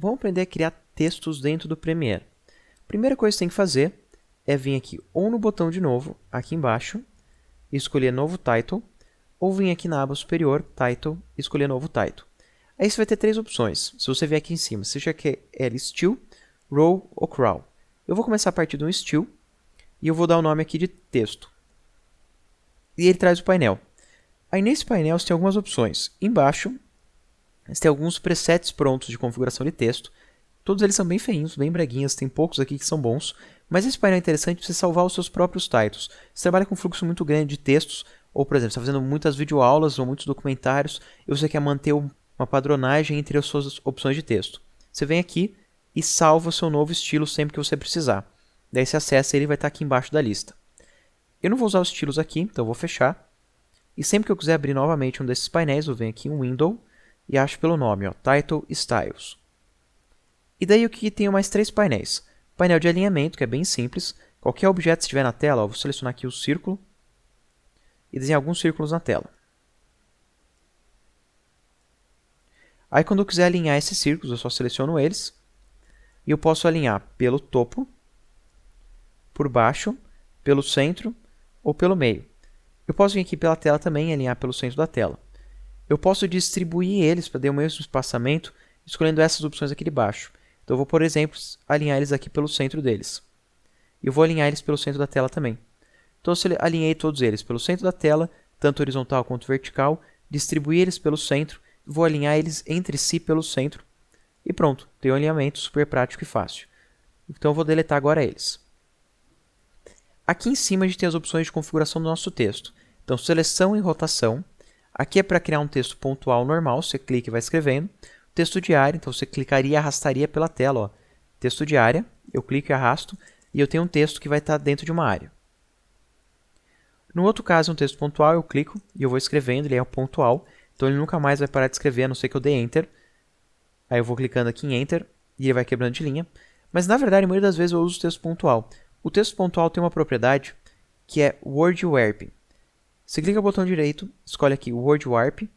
vamos aprender a criar textos dentro do Premiere. A primeira coisa que você tem que fazer é vir aqui ou no botão de novo, aqui embaixo, e escolher Novo Title, ou vir aqui na aba superior, Title, e escolher Novo Title. Aí você vai ter três opções. Se você vier aqui em cima, seja que é Still, Raw ou Crawl. Eu vou começar a partir de um Still, e eu vou dar o nome aqui de texto. E ele traz o painel. Aí nesse painel você tem algumas opções. Embaixo, você tem alguns presets prontos de configuração de texto. Todos eles são bem feinhos, bem breguinhas, tem poucos aqui que são bons. Mas esse painel é interessante para você salvar os seus próprios titles. Você trabalha com um fluxo muito grande de textos, ou por exemplo, você está fazendo muitas videoaulas ou muitos documentários, e você quer manter uma padronagem entre as suas opções de texto. Você vem aqui e salva o seu novo estilo sempre que você precisar. Daí você acessa ele, vai estar aqui embaixo da lista. Eu não vou usar os estilos aqui, então eu vou fechar. E sempre que eu quiser abrir novamente um desses painéis, eu venho aqui em Window e acho pelo nome, ó, Title Styles. E daí aqui tenho mais três painéis. Painel de alinhamento, que é bem simples. Qualquer objeto que estiver na tela, ó, vou selecionar aqui o círculo e desenhar alguns círculos na tela. Aí quando eu quiser alinhar esses círculos, eu só seleciono eles. E eu posso alinhar pelo topo, por baixo, pelo centro ou pelo meio. Eu posso vir aqui pela tela também e alinhar pelo centro da tela. Eu posso distribuir eles para ter o mesmo espaçamento, escolhendo essas opções aqui de baixo. Então eu vou, por exemplo, alinhar eles aqui pelo centro deles. E eu vou alinhar eles pelo centro da tela também. Então eu alinhei todos eles pelo centro da tela, tanto horizontal quanto vertical, distribuir eles pelo centro, vou alinhar eles entre si pelo centro. E pronto, tem um alinhamento super prático e fácil. Então eu vou deletar agora eles. Aqui em cima a gente tem as opções de configuração do nosso texto. Então, seleção e rotação. Aqui é para criar um texto pontual normal, você clica e vai escrevendo. Texto de área, então você clicaria e arrastaria pela tela. Ó. Texto de área, eu clico e arrasto, e eu tenho um texto que vai estar dentro de uma área. No outro caso, um texto pontual, eu clico e eu vou escrevendo, ele é pontual, então ele nunca mais vai parar de escrever, a não ser que eu dê Enter. Aí eu vou clicando aqui em Enter, e ele vai quebrando de linha. Mas na verdade, a maioria das vezes eu uso o texto pontual. O texto pontual tem uma propriedade que é Word Warping. Você clica no botão direito, escolhe aqui Word Warp, e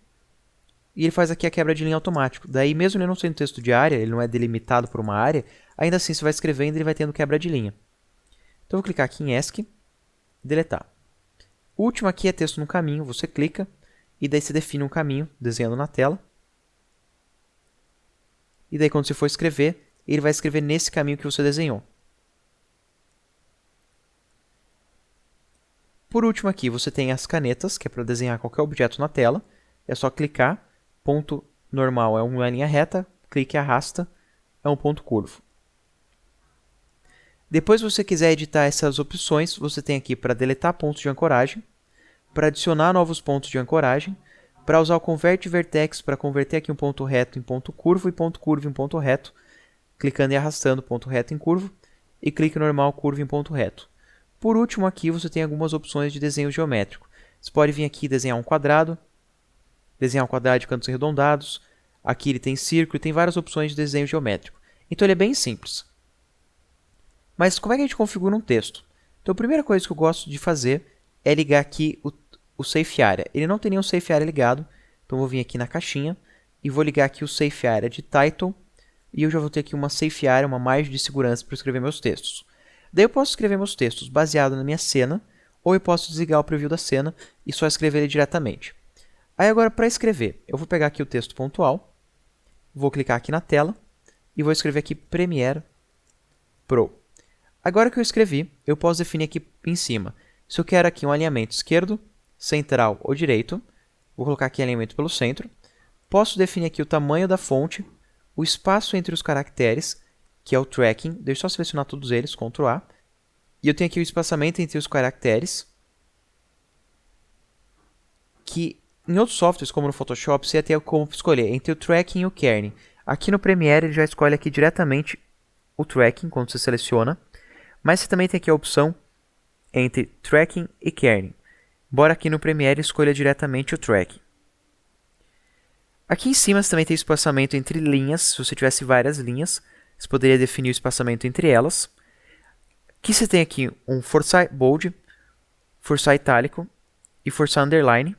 ele faz aqui a quebra de linha automático. Daí, mesmo ele não sendo texto de área, ele não é delimitado por uma área, ainda assim você vai escrevendo e ele vai tendo quebra de linha. Então eu vou clicar aqui em ESC e deletar. O último aqui é texto no caminho, você clica, e daí você define um caminho, desenhando na tela. E daí quando você for escrever, ele vai escrever nesse caminho que você desenhou. Por último aqui, você tem as canetas, que é para desenhar qualquer objeto na tela. É só clicar, ponto normal é uma linha reta, clique e arrasta, é um ponto curvo. Depois, se você quiser editar essas opções, você tem aqui para deletar pontos de ancoragem, para adicionar novos pontos de ancoragem, para usar o Convert Vertex para converter aqui um ponto reto em ponto curvo e ponto curvo em ponto reto, clicando e arrastando ponto reto em curvo, e clique normal curvo em ponto reto. Por último, aqui você tem algumas opções de desenho geométrico. Você pode vir aqui e desenhar um quadrado de cantos arredondados. Aqui ele tem círculo e tem várias opções de desenho geométrico. Então ele é bem simples. Mas como é que a gente configura um texto? Então a primeira coisa que eu gosto de fazer é ligar aqui o Safe Area. Ele não tem nenhum Safe Area ligado, então eu vou vir aqui na caixinha e vou ligar aqui o Safe Area de Title. E eu já vou ter aqui uma Safe Area, uma margem de segurança para escrever meus textos. Daí eu posso escrever meus textos baseado na minha cena, ou eu posso desligar o preview da cena e só escrever ele diretamente. Aí agora para escrever, eu vou pegar aqui o texto pontual, vou clicar aqui na tela e vou escrever aqui Premiere Pro. Agora que eu escrevi, eu posso definir aqui em cima se eu quero aqui um alinhamento esquerdo, central ou direito. Vou colocar aqui alinhamento pelo centro. Posso definir aqui o tamanho da fonte, o espaço entre os caracteres, que é o tracking. Deixa eu só selecionar todos eles, Ctrl A. E eu tenho aqui o espaçamento entre os caracteres, que em outros softwares, como no Photoshop, você tem como escolher entre o tracking e o kerning. Aqui no Premiere ele já escolhe aqui diretamente o tracking, quando você seleciona. Mas você também tem aqui a opção entre tracking e kerning. Embora aqui no Premiere escolha diretamente o tracking. Aqui em cima você também tem espaçamento entre linhas. Se você tivesse várias linhas, você poderia definir o espaçamento entre elas. Aqui você tem aqui um forçar bold, forçar itálico e forçar underline.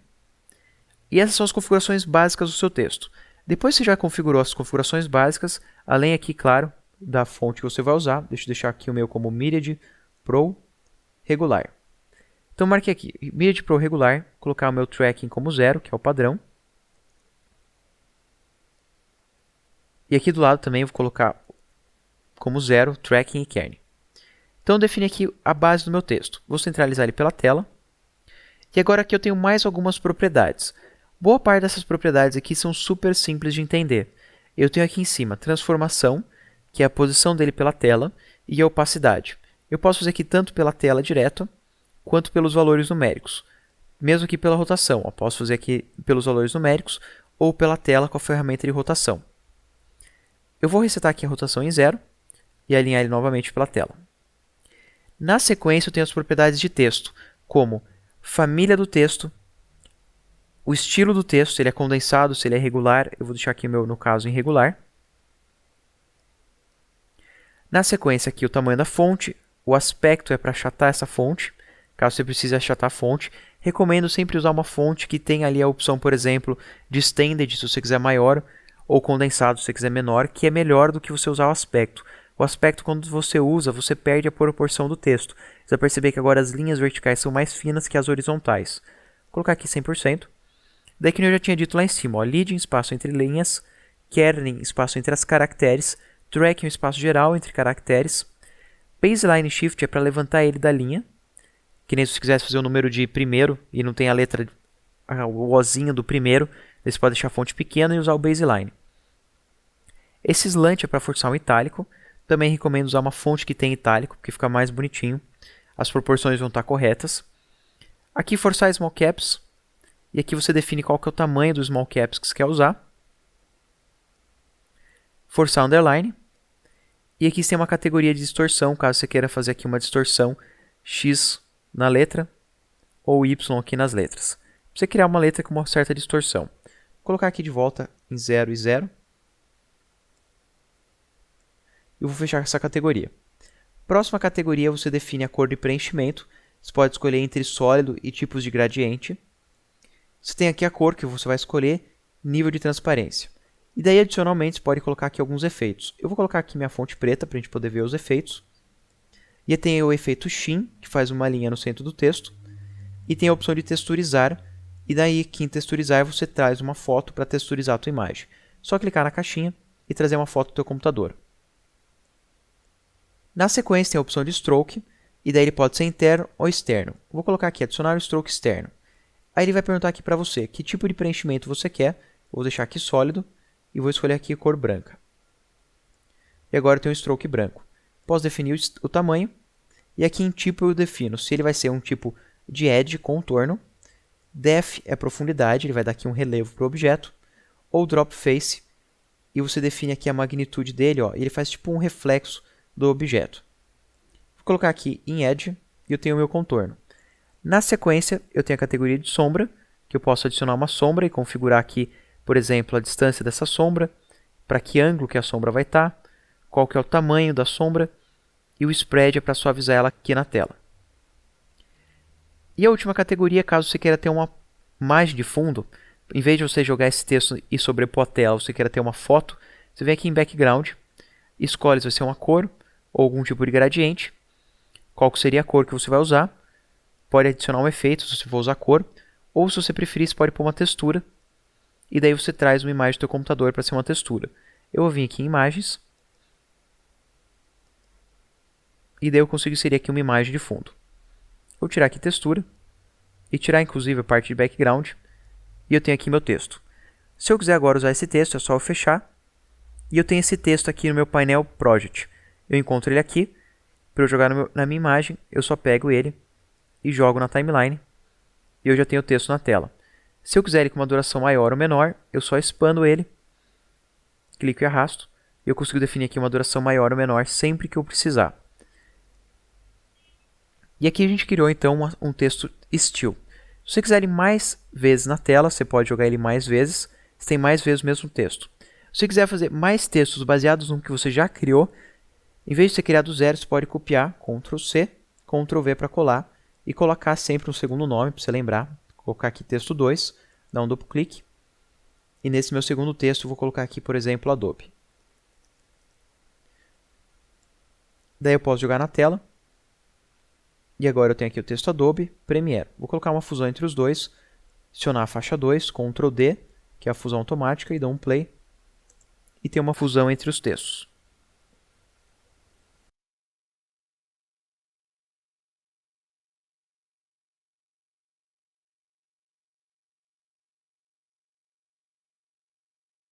E essas são as configurações básicas do seu texto. Depois que você já configurou as configurações básicas, além aqui, claro, da fonte que você vai usar, deixa eu deixar aqui o meu como Myriad Pro regular. Então marquei aqui, Myriad Pro regular, colocar o meu tracking como 0, que é o padrão. E aqui do lado também eu vou colocar como 0, tracking e kern. Então eu defini aqui a base do meu texto. Vou centralizar ele pela tela. E agora aqui eu tenho mais algumas propriedades. Boa parte dessas propriedades aqui são super simples de entender. Eu tenho aqui em cima transformação, que é a posição dele pela tela, e a opacidade. Eu posso fazer aqui tanto pela tela direto, quanto pelos valores numéricos. Mesmo aqui pela rotação, eu posso fazer aqui pelos valores numéricos, ou pela tela com a ferramenta de rotação. Eu vou resetar aqui a rotação em 0, e alinhar ele novamente pela tela. Na sequência eu tenho as propriedades de texto, como família do texto, o estilo do texto, se ele é condensado, se ele é regular, eu vou deixar aqui no caso em regular. Na sequência aqui o tamanho da fonte, o aspecto é para achatar essa fonte, caso você precise achatar a fonte. Recomendo sempre usar uma fonte que tenha ali a opção, por exemplo, de extended, se você quiser maior, ou condensado, se você quiser menor, que é melhor do que você usar o aspecto. O aspecto, quando você usa, você perde a proporção do texto. Você vai perceber que agora as linhas verticais são mais finas que as horizontais. Vou colocar aqui 100%. Daí que eu já tinha dito lá em cima, ó, leading, espaço entre linhas, kerning, espaço entre as caracteres, tracking, espaço geral entre caracteres, baseline shift é para levantar ele da linha, que nem se você quisesse fazer o número de primeiro e não tem a letra, o ozinho do primeiro, você pode deixar a fonte pequena e usar o baseline. Esse slant é para forçar um itálico. Também recomendo usar uma fonte que tem itálico, porque fica mais bonitinho. As proporções vão estar corretas. Aqui forçar small caps. E aqui você define qual que é o tamanho do small caps que você quer usar. Forçar underline. E aqui você tem uma categoria de distorção, caso você queira fazer aqui uma distorção X na letra ou Y aqui nas letras. Para você criar uma letra com uma certa distorção. Vou colocar aqui de volta em 0 e 0. Eu vou fechar essa categoria. Próxima categoria, você define a cor de preenchimento. Você pode escolher entre sólido e tipos de gradiente. Você tem aqui a cor que você vai escolher, nível de transparência. E daí, adicionalmente, você pode colocar aqui alguns efeitos. Eu vou colocar aqui minha fonte preta para a gente poder ver os efeitos. E tem o efeito sheen, que faz uma linha no centro do texto. E tem a opção de texturizar. E daí, aqui em texturizar, você traz uma foto para texturizar a tua imagem. Só clicar na caixinha e trazer uma foto do teu computador. Na sequência tem a opção de stroke, e daí ele pode ser interno ou externo. Vou colocar aqui, adicionar o stroke externo. Aí ele vai perguntar aqui para você, que tipo de preenchimento você quer. Vou deixar aqui sólido, e vou escolher aqui a cor branca. E agora eu tenho um stroke branco. Posso definir o tamanho, e aqui em tipo eu defino se ele vai ser um tipo de edge, contorno, depth é profundidade, ele vai dar aqui um relevo para o objeto, ou drop face, e você define aqui a magnitude dele, ó, e ele faz tipo um reflexo do objeto. Vou colocar aqui em Edge e eu tenho o meu contorno. Na sequência, eu tenho a categoria de sombra, que eu posso adicionar uma sombra e configurar aqui, por exemplo, a distância dessa sombra, para que ângulo que a sombra vai estar, qual que é o tamanho da sombra, e o spread é para suavizar ela aqui na tela. E a última categoria, caso você queira ter uma imagem de fundo, em vez de você jogar esse texto e sobrepor a tela, você queira ter uma foto, você vem aqui em Background, escolhe se vai ser uma cor, ou algum tipo de gradiente, qual seria a cor que você vai usar, pode adicionar um efeito se você for usar cor, ou se você preferir, você pode pôr uma textura, e daí você traz uma imagem do seu computador para ser uma textura. Eu vou vir aqui em imagens, e daí eu consigo inserir aqui uma imagem de fundo. Vou tirar aqui textura, e tirar inclusive a parte de background, e eu tenho aqui meu texto. Se eu quiser agora usar esse texto, é só eu fechar, e eu tenho esse texto aqui no meu painel Project. Eu encontro ele aqui, para eu jogar na minha imagem, eu só pego ele e jogo na timeline, e eu já tenho o texto na tela. Se eu quiser ele com uma duração maior ou menor, eu só expando ele, clico e arrasto, e eu consigo definir aqui uma duração maior ou menor sempre que eu precisar. E aqui a gente criou então um texto still. Se você quiser ele mais vezes na tela, você pode jogar ele mais vezes, você tem mais vezes o mesmo texto. Se você quiser fazer mais textos baseados no que você já criou, em vez de você criar do zero, você pode copiar, Ctrl C, Ctrl V para colar, e colocar sempre um segundo nome, para você lembrar. Vou colocar aqui texto 2, dar um duplo clique, E nesse meu segundo texto, eu vou colocar aqui, por exemplo, Adobe. Daí eu posso jogar na tela. E agora eu tenho aqui o texto Adobe, Premiere. Vou colocar uma fusão entre os dois, acionar a faixa 2, Ctrl D, que é a fusão automática, e dou um play. E tem uma fusão entre os textos.